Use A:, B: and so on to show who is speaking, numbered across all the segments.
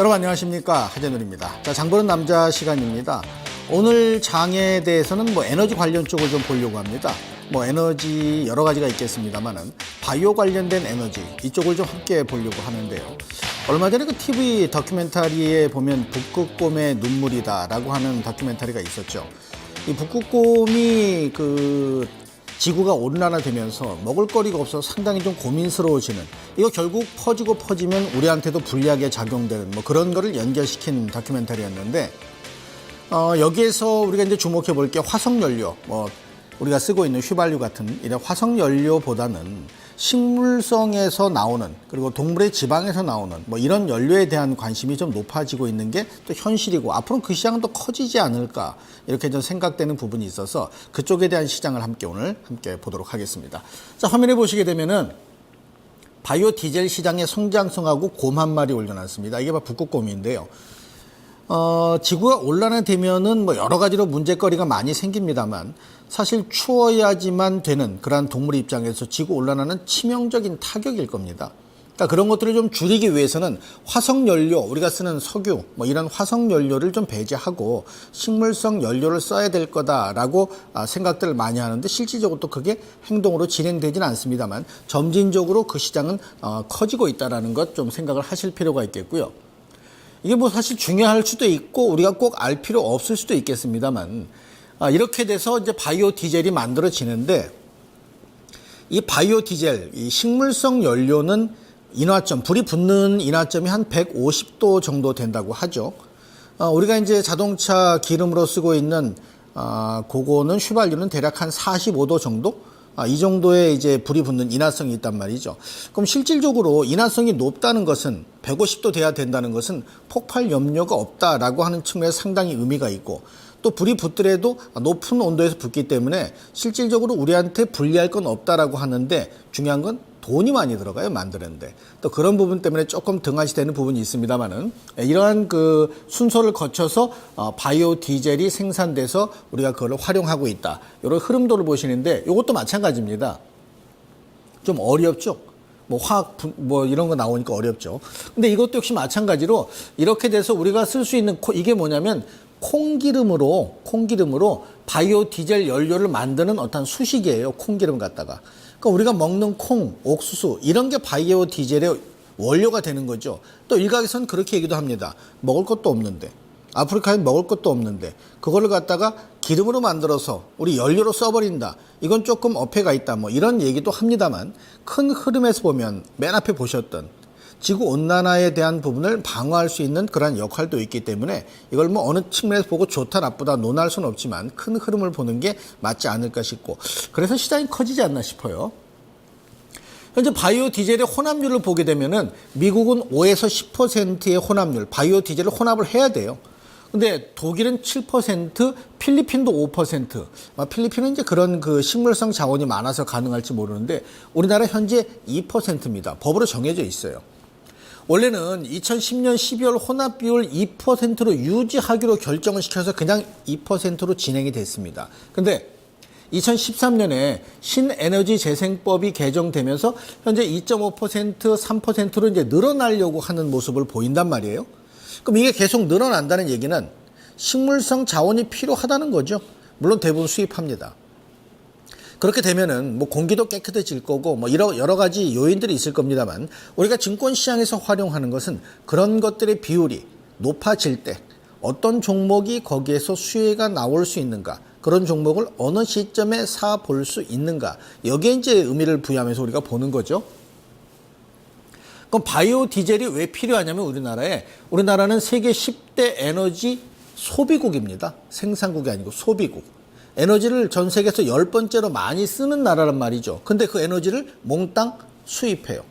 A: 여러분 안녕하십니까, 하재누리입니다. 자, 장보는 남자 시간입니다. 오늘 장에 대해서는 에너지 관련 쪽을 좀 보려고 합니다. 에너지 여러 가지가 있겠습니다만은 바이오 관련된 에너지 이쪽을 좀 함께 보려고 하는데요. 얼마 전에 그 TV 다큐멘터리에 보면 북극곰의 눈물이다라고 하는 다큐멘터리가 있었죠. 이 북극곰이 지구가 온난화되면서 먹을거리가 없어서 상당히 좀 고민스러워지는, 이거 결국 퍼지면 우리한테도 불리하게 작용되는 그런 거를 연결시킨 다큐멘터리였는데, 여기에서 우리가 이제 주목해 볼 게 화석연료, 우리가 쓰고 있는 휘발유 같은 이런 화석연료보다는 식물성에서 나오는, 그리고 동물의 지방에서 나오는 이런 연료에 대한 관심이 좀 높아지고 있는 게 또 현실이고, 앞으로는 그 시장은 더 커지지 않을까 이렇게 좀 생각되는 부분이 있어서 그쪽에 대한 시장을 오늘 함께 보도록 하겠습니다. 자, 화면에 보시게 되면은 바이오 디젤 시장의 성장성하고 곰 한 마리 올려놨습니다. 이게 바로 북극곰인데요. 지구가 온난화되면은 여러 가지로 문제거리가 많이 생깁니다만, 사실 추워야지만 되는 그러한 동물 입장에서 지구 온난화는 치명적인 타격일 겁니다. 그러니까 그런 것들을 좀 줄이기 위해서는 화석연료, 우리가 쓰는 석유, 이런 화석연료를 좀 배제하고 식물성 연료를 써야 될 거다라고 생각들을 많이 하는데, 실질적으로 또 그게 행동으로 진행되지는 않습니다만, 점진적으로 그 시장은 커지고 있다는 것 좀 생각을 하실 필요가 있겠고요. 이게 사실 중요할 수도 있고 우리가 꼭 알 필요 없을 수도 있겠습니다만, 이렇게 돼서 이제 바이오 디젤이 만들어지는데, 이 바이오 디젤, 이 식물성 연료는 인화점, 불이 붙는 인화점이 한 150도 정도 된다고 하죠. 우리가 이제 자동차 기름으로 쓰고 있는 그거는 휘발유는 대략 한 45도 정도? 이 정도의 이제 불이 붙는 인화성이 있단 말이죠. 그럼 실질적으로 인화성이 높다는 것은 150도 돼야 된다는 것은 폭발 염려가 없다라고 하는 측면에서 상당히 의미가 있고, 또 불이 붙더라도 높은 온도에서 붙기 때문에 실질적으로 우리한테 불리할 건 없다라고 하는데, 중요한 건 돈이 많이 들어가요, 만드는데. 또 그런 부분 때문에 조금 등한시되는 부분이 있습니다만은, 이러한 순서를 거쳐서 바이오 디젤이 생산돼서 우리가 그걸 활용하고 있다, 이런 흐름도를 보시는데, 이것도 마찬가지입니다. 좀 어렵죠? 화학, 이런 거 나오니까 어렵죠. 근데 이것도 역시 마찬가지로 이렇게 돼서 우리가 쓸 수 있는, 이게 뭐냐면 콩기름으로 바이오 디젤 연료를 만드는 어떤 수식이에요. 콩기름 갖다가. 그러니까 우리가 먹는 콩, 옥수수 이런 게 바이오 디젤의 원료가 되는 거죠. 또 일각에서는 그렇게 얘기도 합니다. 먹을 것도 없는데, 아프리카에 먹을 것도 없는데 그거를 갖다가 기름으로 만들어서 우리 연료로 써버린다, 이건 조금 어폐가 있다, 이런 얘기도 합니다만, 큰 흐름에서 보면 맨 앞에 보셨던 지구 온난화에 대한 부분을 방어할 수 있는 그런 역할도 있기 때문에, 이걸 어느 측면에서 보고 좋다 나쁘다 논할 수는 없지만 큰 흐름을 보는 게 맞지 않을까 싶고, 그래서 시장이 커지지 않나 싶어요. 현재 바이오 디젤의 혼합률을 보게 되면은 미국은 5에서 10%의 혼합률, 바이오 디젤을 혼합을 해야 돼요. 근데 독일은 7%, 필리핀도 5%. 필리핀은 이제 그런 식물성 자원이 많아서 가능할지 모르는데, 우리나라 현재 2%입니다. 법으로 정해져 있어요. 원래는 2010년 12월 혼합 비율 2%로 유지하기로 결정을 시켜서 그냥 2%로 진행이 됐습니다. 근데 2013년에 신에너지 재생법이 개정되면서 현재 2.5%, 3%로 이제 늘어나려고 하는 모습을 보인단 말이에요. 그럼 이게 계속 늘어난다는 얘기는 식물성 자원이 필요하다는 거죠. 물론 대부분 수입합니다. 그렇게 되면은 공기도 깨끗해질 거고 여러 가지 요인들이 있을 겁니다만, 우리가 증권시장에서 활용하는 것은 그런 것들의 비율이 높아질 때 어떤 종목이 거기에서 수혜가 나올 수 있는가, 그런 종목을 어느 시점에 사 볼 수 있는가, 여기에 이제 의미를 부여하면서 우리가 보는 거죠. 그럼 바이오 디젤이 왜 필요하냐면, 우리나라는 세계 10대 에너지 소비국입니다. 생산국이 아니고 소비국. 에너지를 전 세계에서 10번째로 많이 쓰는 나라란 말이죠. 근데 그 에너지를 몽땅 수입해요.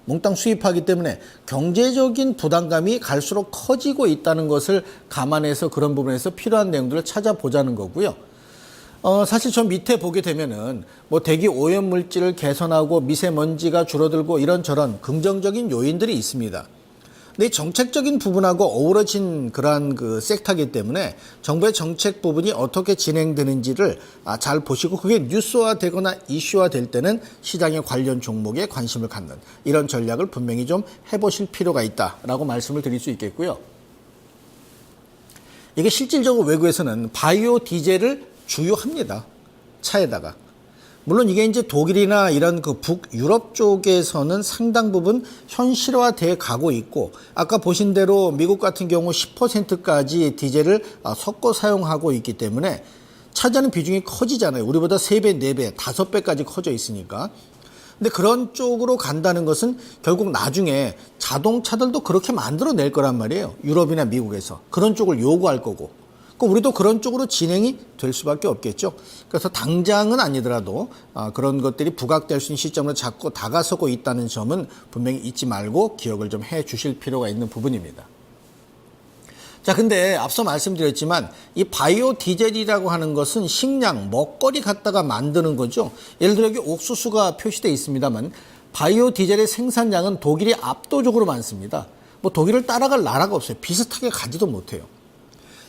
A: 몽땅 수입하기 때문에 경제적인 부담감이 갈수록 커지고 있다는 것을 감안해서 그런 부분에서 필요한 내용들을 찾아보자는 거고요. 사실 저 밑에 보게 되면은 대기 오염 물질을 개선하고 미세먼지가 줄어들고 이런저런 긍정적인 요인들이 있습니다. 근데 정책적인 부분하고 어우러진 그러한 그 섹터이기 때문에 정부의 정책 부분이 어떻게 진행되는지를 잘 보시고 그게 뉴스화되거나 이슈화될 때는 시장의 관련 종목에 관심을 갖는 이런 전략을 분명히 좀 해보실 필요가 있다라고 말씀을 드릴 수 있겠고요. 이게 실질적으로 외국에서는 바이오 디젤을 주요합니다. 차에다가. 물론 이게 이제 독일이나 이런 그 북유럽 쪽에서는 상당 부분 현실화돼 가고 있고 아까 보신 대로 미국 같은 경우 10%까지 디젤을 섞어 사용하고 있기 때문에 차지하는 비중이 커지잖아요. 우리보다 3배, 4배, 5배까지 커져 있으니까. 근데 그런 쪽으로 간다는 것은 결국 나중에 자동차들도 그렇게 만들어낼 거란 말이에요. 유럽이나 미국에서. 그런 쪽을 요구할 거고. 우리도 그런 쪽으로 진행이 될 수밖에 없겠죠. 그래서 당장은 아니더라도 그런 것들이 부각될 수 있는 시점으로 자꾸 다가서고 있다는 점은 분명히 잊지 말고 기억을 좀 해 주실 필요가 있는 부분입니다. 자, 근데 앞서 말씀드렸지만 이 바이오 디젤이라고 하는 것은 식량, 먹거리 갖다가 만드는 거죠. 예를 들어 여기 옥수수가 표시되어 있습니다만 바이오 디젤의 생산량은 독일이 압도적으로 많습니다. 뭐 독일을 따라갈 나라가 없어요. 비슷하게 가지도 못해요.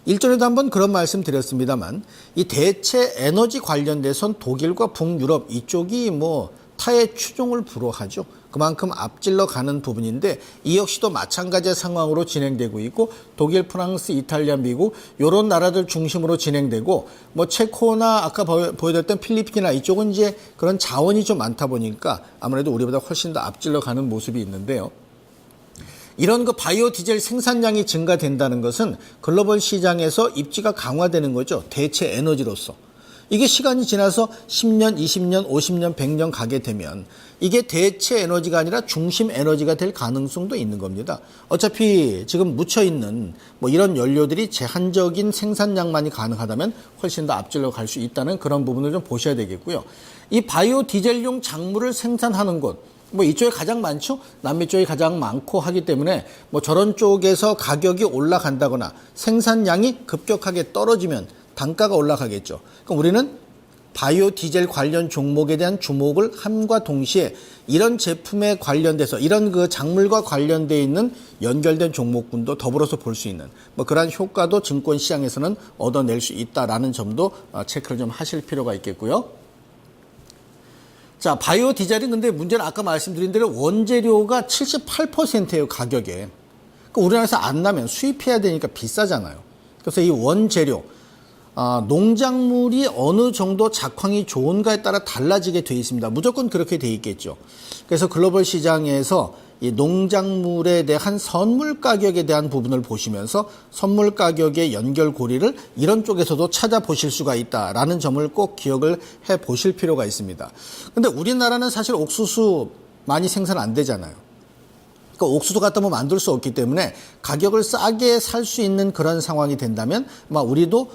A: 일전에도 한번 그런 말씀 드렸습니다만 이 대체 에너지 관련돼선 독일과 북유럽 이쪽이 뭐 타의 추종을 불허하죠. 그만큼 앞질러 가는 부분인데 이 역시도 마찬가지의 상황으로 진행되고 있고 독일, 프랑스, 이탈리아, 미국 이런 나라들 중심으로 진행되고 뭐 체코나 아까 보여드렸던 필리핀이나 이쪽은 이제 그런 자원이 좀 많다 보니까 아무래도 우리보다 훨씬 더 앞질러 가는 모습이 있는데요. 이런 그 바이오 디젤 생산량이 증가된다는 것은 글로벌 시장에서 입지가 강화되는 거죠. 대체 에너지로서. 이게 시간이 지나서 10년, 20년, 50년, 100년 가게 되면 이게 대체 에너지가 아니라 중심 에너지가 될 가능성도 있는 겁니다. 어차피 지금 묻혀있는 뭐 이런 연료들이 제한적인 생산량만이 가능하다면 훨씬 더 앞질러 갈 수 있다는 그런 부분을 좀 보셔야 되겠고요. 이 바이오 디젤용 작물을 생산하는 곳, 뭐 이쪽에 가장 많죠? 남미 쪽이 가장 많고 하기 때문에 뭐 저런 쪽에서 가격이 올라간다거나 생산량이 급격하게 떨어지면 단가가 올라가겠죠. 그럼 우리는 바이오 디젤 관련 종목에 대한 주목을 함과 동시에 이런 제품에 관련돼서 이런 그 작물과 관련돼 있는 연결된 종목군도 더불어서 볼 수 있는 뭐 그러한 효과도 증권 시장에서는 얻어낼 수 있다라는 점도 체크를 좀 하실 필요가 있겠고요. 자, 바이오 디젤은 근데 문제는 아까 말씀드린 대로 원재료가 78%예요, 가격에. 그러니까 우리나라에서 안 나면 수입해야 되니까 비싸잖아요. 그래서 이 원재료, 농작물이 어느 정도 작황이 좋은가에 따라 달라지게 돼 있습니다. 무조건 그렇게 돼 있겠죠. 그래서 글로벌 시장에서 이 농작물에 대한 선물 가격에 대한 부분을 보시면서 선물 가격의 연결고리를 이런 쪽에서도 찾아보실 수가 있다라는 점을 꼭 기억을 해 보실 필요가 있습니다. 근데 우리나라는 사실 옥수수 많이 생산 안 되잖아요. 그러니까 옥수수 갖다 뭐 만들 수 없기 때문에 가격을 싸게 살 수 있는 그런 상황이 된다면 아마 우리도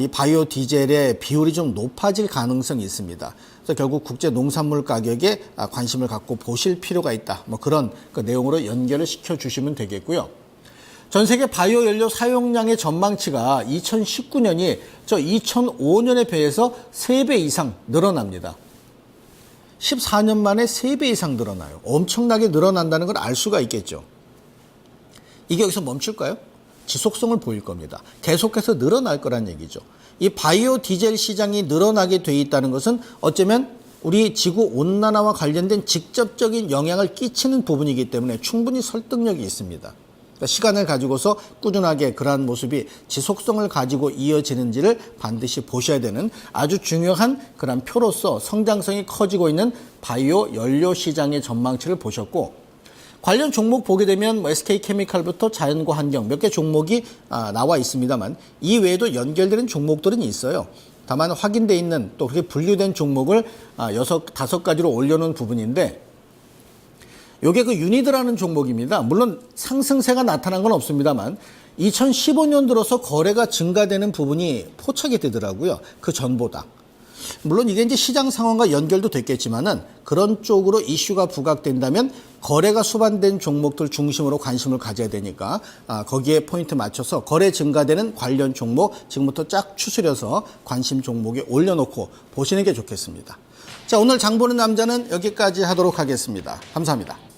A: 이 바이오 디젤의 비율이 좀 높아질 가능성이 있습니다. 그래서 결국 국제 농산물 가격에 관심을 갖고 보실 필요가 있다. 뭐 그런 그 내용으로 연결을 시켜 주시면 되겠고요. 전 세계 바이오 연료 사용량의 전망치가 2019년이 저 2005년에 비해서 3배 이상 늘어납니다. 14년 만에 3배 이상 늘어나요. 엄청나게 늘어난다는 걸 알 수가 있겠죠. 이게 여기서 멈출까요? 지속성을 보일 겁니다. 계속해서 늘어날 거란 얘기죠. 이 바이오 디젤 시장이 늘어나게 돼 있다는 것은 어쩌면 우리 지구 온난화와 관련된 직접적인 영향을 끼치는 부분이기 때문에 충분히 설득력이 있습니다. 그러니까 시간을 가지고서 꾸준하게 그러한 모습이 지속성을 가지고 이어지는지를 반드시 보셔야 되는 아주 중요한 그런 표로서 성장성이 커지고 있는 바이오 연료 시장의 전망치를 보셨고 관련 종목 보게 되면 뭐 SK케미칼부터 자연과 환경 몇 개 종목이 나와 있습니다만 이 외에도 연결되는 종목들은 있어요. 다만 확인돼 있는 또 그렇게 분류된 종목을 5가지로 올려놓은 부분인데 요게 그 유니드라는 종목입니다. 물론 상승세가 나타난 건 없습니다만 2015년 들어서 거래가 증가되는 부분이 포착이 되더라고요. 그 전보다. 물론 이게 이제 시장 상황과 연결도 됐겠지만은 그런 쪽으로 이슈가 부각된다면 거래가 수반된 종목들 중심으로 관심을 가져야 되니까 거기에 포인트 맞춰서 거래 증가되는 관련 종목 지금부터 쫙 추스려서 관심 종목에 올려놓고 보시는 게 좋겠습니다. 자, 오늘 장 보는 남자는 여기까지 하도록 하겠습니다. 감사합니다.